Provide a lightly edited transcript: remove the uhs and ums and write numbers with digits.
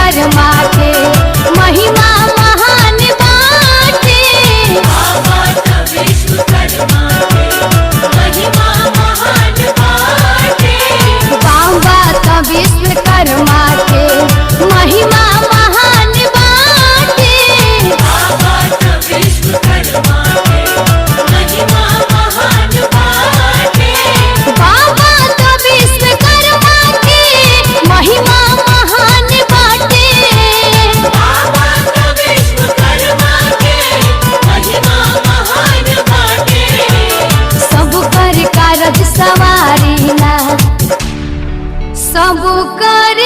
विश्वकर्मा के महिमा महान बाटे। बाबा त विश्वकर्मा के महिमा महान बाटे। बाबा त विश्वकर्मा के महिमा महान बाटे। बाबा त विश्वकर्मा के महिमा महान बाटे। बाबा त विश्वकर्मा के महिमा महान बाटे। बाबा त विश्वकर्मा के महिमा महान बाटे। सब कर कारज सवारी ना, सब कर